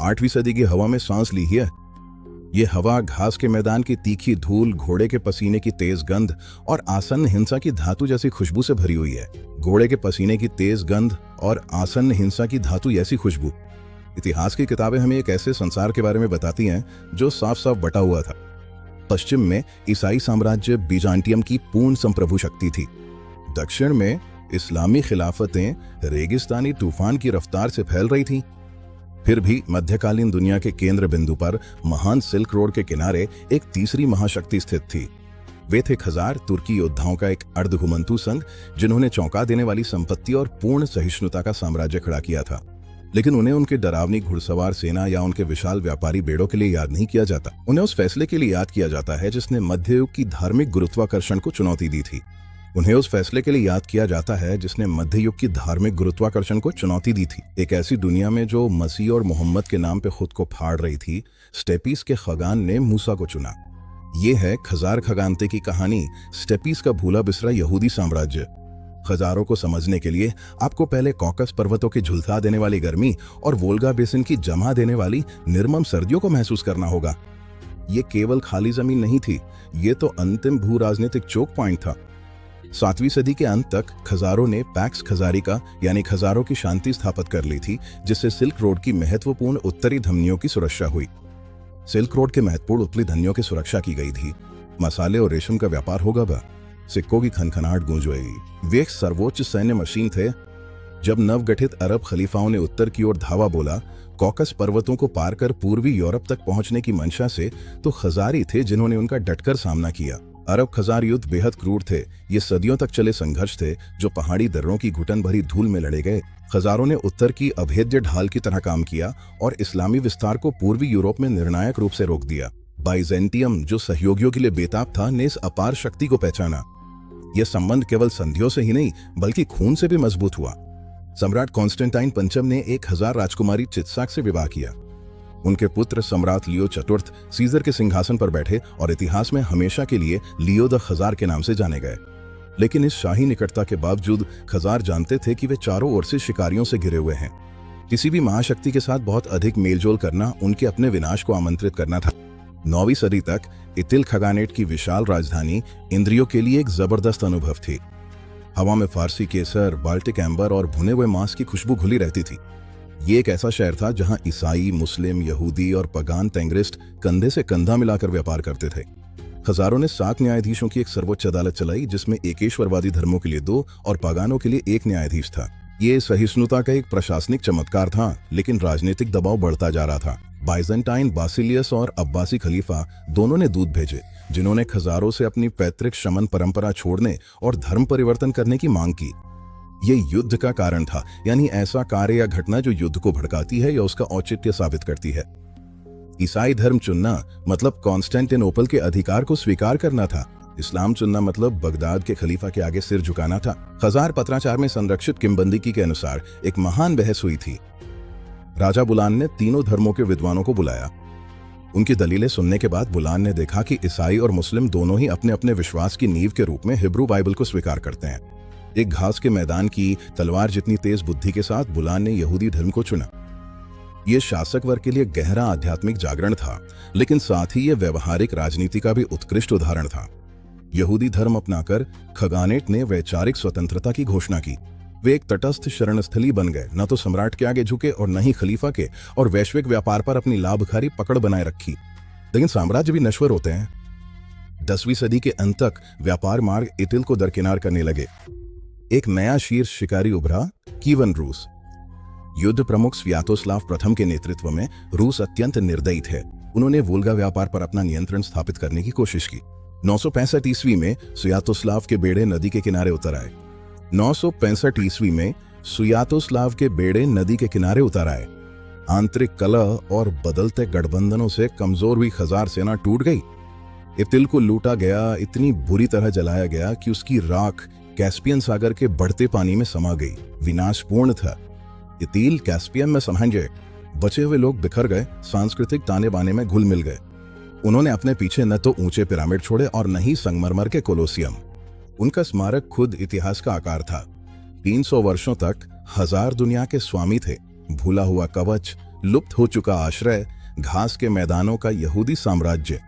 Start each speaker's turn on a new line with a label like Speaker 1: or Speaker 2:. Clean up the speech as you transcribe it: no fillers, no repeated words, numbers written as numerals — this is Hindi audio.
Speaker 1: 8वीं सदी की हवा में सांस ली है। ये हवा घास के मैदान की तीखी धूल, घोड़े के पसीने की तेज गंध और आसन्न हिंसा की धातु जैसी खुशबू से भरी हुई है। घोड़े के पसीने की तेज गंध और आसन्न हिंसा की धातु जैसी खुशबू। इतिहास की किताबें हमें एक ऐसे संसार के बारे में बताती हैं जो साफ साफ बटा हुआ था। पश्चिम में ईसाई साम्राज्य बीजांटियम की पूर्ण संप्रभु शक्ति थी। दक्षिण में इस्लामी खिलाफतें रेगिस्तानी तूफान की रफ्तार से फैल रही थीं। फिर भी मध्यकालीन दुनिया के केंद्र बिंदु पर महान सिल्क रोड के किनारे एक तीसरी महाशक्ति स्थित थी। वे थे खजार, तुर्की योद्धाओं का एक अर्धघुमंतु संघ, जिन्होंने चौंका देने वाली संपत्ति और पूर्ण सहिष्णुता का साम्राज्य खड़ा किया था। लेकिन उन्हें उनके डरावनी घुड़सवार सेना या उनके विशाल व्यापारी बेड़ों के लिए याद नहीं किया जाता। उन्हें उस फैसले के लिए याद किया जाता है जिसने मध्ययुग की धार्मिक गुरुत्वाकर्षण को चुनौती दी थी। उन्हें उस फैसले के लिए याद किया जाता है जिसने मध्ययुग की धार्मिक गुरुत्वाकर्षण को चुनौती दी थी। एक ऐसी दुनिया में जो मसीह और मोहम्मद के नाम पे खुद को फाड़ रही थी, स्टेपीज के खगान ने मूसा को चुना। ये है खजार खगानते की कहानी, स्टेपीज का भूला बिसरा यहूदी साम्राज्य। खजारों को समझने के लिए आपको पहले कॉकस पर्वतों की झुलसा देने वाली गर्मी और वोल्गा बेसिन की जमा देने वाली निर्मम सर्दियों को महसूस करना होगा। ये केवल खाली जमीन नहीं थी, ये तो अंतिम भू राजनीतिक चोक पॉइंट था। 7वीं सदी के अंत तक खजारों ने पैक्स खजारिका यानी खजारों की शांति स्थापित कर ली थी, जिससे सिल्क रोड की महत्वपूर्ण उत्तरी धमनियों की सुरक्षा हुई। सिल्क रोड के महत्वपूर्ण उत्तरी धमनियों की सुरक्षा की गई थी। मसाले और रेशम का व्यापार होगा बा, सिक्कों की खनखनाहट गूंजेगी। वे एक सर्वोच्च सैन्य मशीन थे। जब नवगठित अरब खलीफाओं ने उत्तर की ओर धावा बोला, कॉकस पर्वतों को पार कर पूर्वी यूरोप तक पहुंचने की मंशा से, तो खजारी थे जिन्होंने उनका डटकर सामना किया। अरब खजार युद्ध बेहद क्रूर थे। ये सदियों तक चले संघर्ष थे जो पहाड़ी दर्रों की घुटन भरी धूल में लड़े गए। खजारों ने उत्तर की अभेद्य ढाल की तरह काम किया और इस्लामी विस्तार को पूर्वी यूरोप में निर्णायक रूप से रोक दिया। बाइजेंटियम, जो सहयोगियों के लिए बेताब था, ने इस अपार शक्ति को पहचाना। यह संबंध केवल संधियों से ही नहीं बल्कि खून से भी मजबूत हुआ। सम्राट कॉन्स्टेंटाइन पंचम ने 1000 राजकुमारी चित्साक से विवाह किया। उनके पुत्र सम्राट लियो चतुर्थ सीजर के सिंहासन पर बैठे और इतिहास में हमेशा के लिए लियो द खजार के नाम से जाने गए। लेकिन इस शाही निकटता के बावजूद खजार जानते थे कि वे चारों ओर से शिकारियों से घिरे हुए हैं। किसी भी महाशक्ति के साथ बहुत अधिक मेलजोल करना उनके अपने विनाश को आमंत्रित करना था। 9वीं सदी तक इतिल खगानेट की विशाल राजधानी इंद्रियों के लिए एक जबरदस्त अनुभव थी। हवा में फारसी केसर, बाल्टिक एम्बर और भुने हुए मांस की खुशबू घुली रहती थी। ये एक ऐसा शहर था जहां ईसाई, मुस्लिम, यहूदी और पगान तेंग्रिस्ट कंधे से कंधा मिलाकर व्यापार करते थे। खजारों ने 7 न्यायाधीशों की एक सर्वोच्च अदालत चलाई, जिसमें एकेश्वरवादी धर्मों के लिए 2 और पगानों के लिए 1 न्यायाधीश था। ये सहिष्णुता का एक प्रशासनिक चमत्कार था, लेकिन राजनीतिक दबाव बढ़ता जा रहा था। बाइजेंटाइन, बासिलियस और अब्बासी खलीफा दोनों ने दूत भेजे, जिन्होंने खजारों से अपनी पैतृक शमन परंपरा छोड़ने और धर्म परिवर्तन करने की मांग की। ये युद्ध का कारण था, यानी ऐसा कार्य या घटना जो युद्ध को भड़काती है या उसका औचित्य साबित करती है। ईसाई धर्म चुनना मतलब कॉन्स्टेंटिनोपल के अधिकार को स्वीकार करना था। इस्लाम चुनना मतलब बगदाद के खलीफा के आगे सिर झुकाना था। खजार पत्राचार में संरक्षित किंबदंती के अनुसार एक महान बहस हुई थी। राजा बुलान ने तीनों धर्मों के विद्वानों को बुलाया। उनकी दलीलें सुनने के बाद बुलान ने देखा कि ईसाई और मुस्लिम दोनों ही अपने अपने विश्वास की नींव के रूप में हिब्रू बाइबल को स्वीकार करते हैं। एक घास के मैदान की तलवार जितनी तेज बुद्धि के साथ बुलान ने यहूदी धर्म को चुना। यह शासक वर्ग के लिए गहरा आध्यात्मिक जागरण था, लेकिन साथ ही यह व्यवहारिक राजनीति का भी उत्कृष्ट उदाहरण था। यहूदी धर्म अपनाकर खगानेट ने वैचारिक स्वतंत्रता की घोषणा की। वे एक तटस्थ शरणस्थली बन गए, न तो सम्राट के आगे झुके और न ही खलीफा के, और वैश्विक व्यापार पर अपनी लाभकारी पकड़ बनाए रखी। लेकिन साम्राज्य भी नश्वर होते हैं। 10वीं सदी के अंत तक व्यापार मार्ग इतिल को दरकिनार करने लगे। एक नया शीर्ष शिकारी उभरा, कीवन रूस। युद्ध प्रमुख स्वियातोस्लाव प्रथम के नेतृत्व में रूस अत्यंत निर्दयी थे। उन्होंने वोल्गा व्यापार पर अपना नियंत्रण स्थापित करने की कोशिश की। 965 ईस्वी में स्वियातोस्लाव के बेड़े नदी के किनारे उतर आए। 965 ईस्वी में स्वियातोस्लाव के बेड़े नदी के किनारे उतर आए। आंतरिक कलह और बदलते गठबंधनों से कमजोर हुई खजार सेना टूट गई। इतिल को लूटा गया, इतनी बुरी तरह जलाया गया कि उसकी राख कैस्पियन सागर के बढ़ते पानी में समा गई। विनाशपूर्ण था। इतिल कैस्पियन में समाये गए। बचे हुए लोग बिखर गए, सांस्कृतिक ताने बाने में घुल मिल गए। उन्होंने अपने पीछे न तो ऊंचे पिरामिड छोड़े और न ही संगमरमर के कोलोसियम। उनका स्मारक खुद इतिहास का आकार था। 300 वर्षों तक हजार दुनिया के स्वामी थे। भूला हुआ कवच, लुप्त हो चुका आश्रय, घास के मैदानों का यहूदी साम्राज्य।